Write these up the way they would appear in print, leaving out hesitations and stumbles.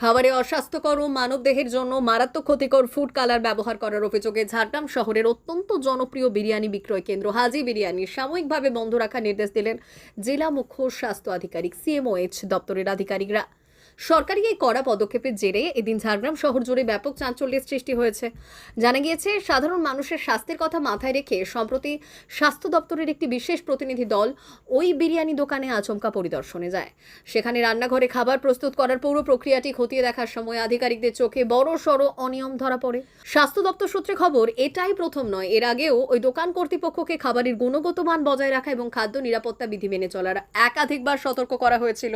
খাবারে অস্বাস্থ্যকর ও মানবদেহের জন্য মারাত্মক ক্ষতিকর ফুড কালার ব্যবহার করার অভিযোগে ঝাড়গ্রাম শহরের অত্যন্ত জনপ্রিয় বিরিয়ানি বিক্রয় কেন্দ্র হাজি বিরিয়ানি সাময়িকভাবে বন্ধ রাখার নির্দেশ দিলেন জেলা মুখ্য স্বাস্থ্য আধিকারিক সিএমওএইচ দপ্তরের আধিকারিকরা। সরকারি এই কড়া পদক্ষেপের জেরে এদিন ঝাড়গ্রাম শহর জুড়ে ব্যাপক চাঞ্চল্যের সৃষ্টি হয়েছে। জানা গিয়েছে, সাধারণ মানুষের স্বাস্থ্যের কথা মাথায় রেখে সম্প্রতি স্বাস্থ্য দপ্তরের একটি বিশেষ প্রতিনিধি দল ওই বিরিয়ানি দোকানে আচমকা পরিদর্শনে যায়। সেখানে রান্নাঘরে খাবার প্রস্তুত করার পুরো প্রক্রিয়াটি খতিয়ে দেখার সময় আধিকারিকদের চোখে বড় সড় অনিয়ম ধরা পড়ে। স্বাস্থ্য দপ্তর সূত্রে খবর, এটাই প্রথম নয়, এর আগেও ওই দোকান কর্তৃপক্ষকে খাবারের গুণগত মান বজায় রাখা এবং খাদ্য নিরাপত্তা বিধি মেনে চলার একাধিকবার সতর্ক করা হয়েছিল,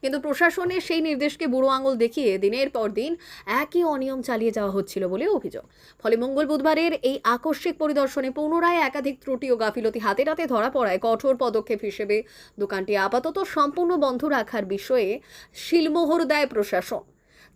কিন্তু প্রশাসনের সেই নির্দেশকে বুড়ো আঙুল দেখিয়ে দিনের পর দিন একই অনিয়ম চালিয়ে যাওয়া হচ্ছিল বলে অভিযোগ। ফলে মঙ্গল বুধবারের এই আকস্মিক পরিদর্শনে পুনরায় একাধিক ত্রুটি ও গাফিলতি হাতে নাতে ধরা পড়ায় কঠোর পদক্ষেপ হিসেবে দোকানটি আপাতত সম্পূর্ণ বন্ধ রাখার বিষয়ে শিলমোহর দেয় প্রশাসন।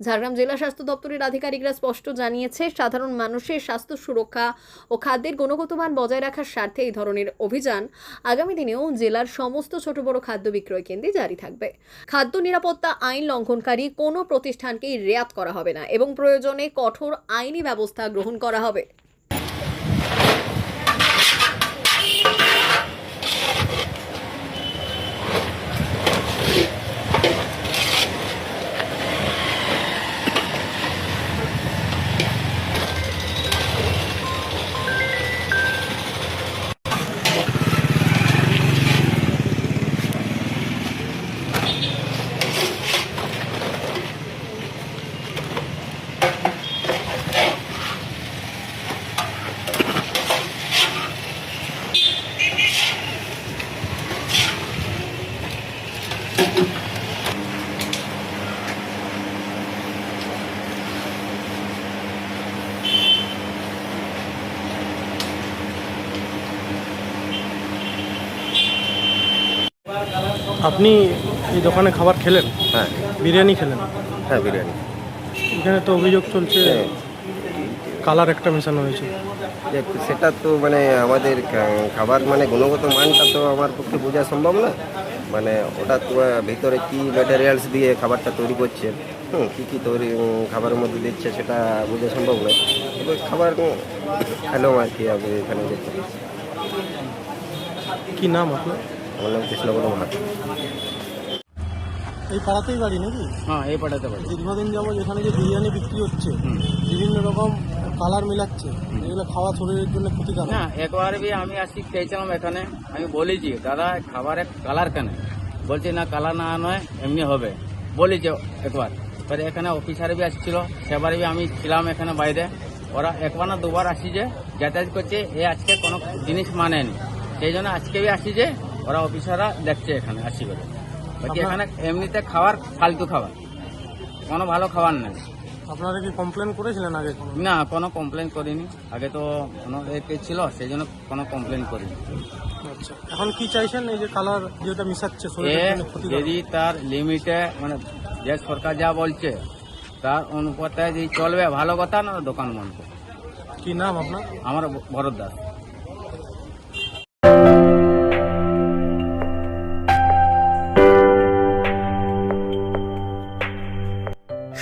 ঝাড়গ্রাম জেলা স্বাস্থ্য দপ্তরের আধিকারিকরা স্পষ্ট জানিয়েছে, সাধারণ মানুষের স্বাস্থ্য সুরক্ষা ও খাদ্যের গুণগত মান বজায় রাখার স্বার্থে এই ধরনের অভিযান আগামী দিনেও জেলার সমস্ত ছোট বড় খাদ্য বিক্রয় কেন্দ্রে জারি থাকবে। খাদ্য নিরাপত্তা আইন লঙ্ঘনকারী কোনো প্রতিষ্ঠানকেই রেয়াত করা হবে না এবং প্রয়োজনে কঠোর আইনি ব্যবস্থা গ্রহণ করা হবে। আপনি এই দোকানে খাবার খেলেন? হ্যাঁ বিরিয়ানি খেলেন? হ্যাঁ বিরিয়ানি। এখানে তো অভিযোগ চলছে কালার একটা মেশানো হয়েছে। সেটা তো মানে আমাদের খাবার মানে গুণগত মানটা তো আমার পক্ষে বোঝা সম্ভব না। মানে ওটা তো ভিতরে কি ম্যাটেরিয়ালস দিয়ে খাবারটা তৈরি করছে, কী কী তৈরি খাবারের মধ্যে দিচ্ছে সেটা বোঝা সম্ভব নয়। তবে খাবার খেলাম আর কি। আমি এখানে দেখতে কি নাম আপনার? আমার নাম কৃষ্ণবর্ধ মাহাতো। এই পাড়াতেই বাড়ি নাকি? হ্যাঁ, এই পাঠাতে পারি। দীর্ঘদিন যাবত এখানে যে বিরিয়ানি বিক্রি হচ্ছে, বিভিন্ন রকম কালার মিলাচ্ছে, এগুলো খাওয়া শরীরের জন্য ক্ষতিকারক। না, একবার भी আমি আসি খেয়েছিলাম এখানে। আমি বলেছি, দাদা খাবারের কালার কেন? বলছি না, কালার না নয়, এমনি হবে বলেছি একবার। পরে এখানে অফিসার भी আসছিল, সেবারে भी আমি ছিলাম এখানে বাইরে। ওরা একবার না দুবার আসি যে যাতায়াত করছে, এ আজকে কোনো জিনিস মানেনি, সেই জন্য আজকে भी আসি যে ওরা অফিসাররা দেখছে এখানে আসি করে। বাকি এখানে এমনিতে খাবার ফালতু খাবার, কোনো ভালো খাবার নেই। আপনারা কি কমপ্লেন করেছিলেন আগে? না, কোনো কমপ্লেন করিনি। আগে তো কোনো ছিল, সেই জন্য কোনো কমপ্লেন করিনি। আচ্ছা, এখন কি চাইছেন? এই যে কালার যেটা মিশাচ্ছে শরীরের জন্য ক্ষতিকারক। যদি তার লিমিটে মানে যে সরকার যা বলছে তার অনুপাতে যদি চলবে ভালো কথা, না দোকান বন্ধ। কি নাম আপনার? আমার ভরত দাস।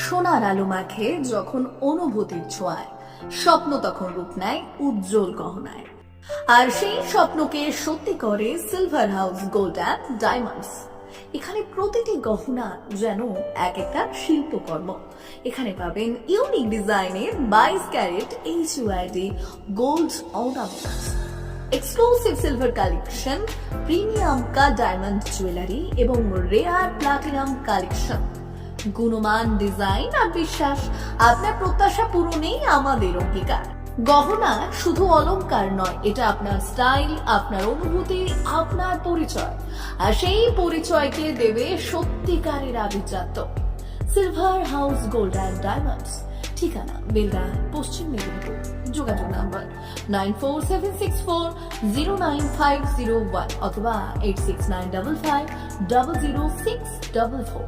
সোনার আলো মাখে যখন অনুভূতির ছোঁয়ায়, স্বপ্ন তখন রূপ নেয় উজ্জ্বল গহনায়। আর সেই স্বপ্নকে সত্যি করে silver house gold and diamonds. এখানে প্রতিটি গহনা যেন এক একটা শিল্পকর্ম। এখানে পাবেন ইউনিক ডিজাইনের 22 carat HUID gold ornaments, exclusive silver collection, premium cut diamond jewellery এবং রেয়ার প্লাটিনাম কালেকশন। গুণমান, ডিজাইন আর বিশ্বাস, আপনার প্রত্যাশা পূরণেই আমাদের অঙ্গীকার। গহনা শুধু অলংকার নয়, এটা আপনার স্টাইল, আপনার অনুভূতি, আপনার পরিচয়। আর সেই পরিচয়কে দেবে সত্যিকারের আভিজাত্য। Silver house gold and diamonds, ঠিকানা বেলদা, পশ্চিম মেদিনীপুর। যোগাযোগ নাম্বার 9476409501 অথবা 8695500644।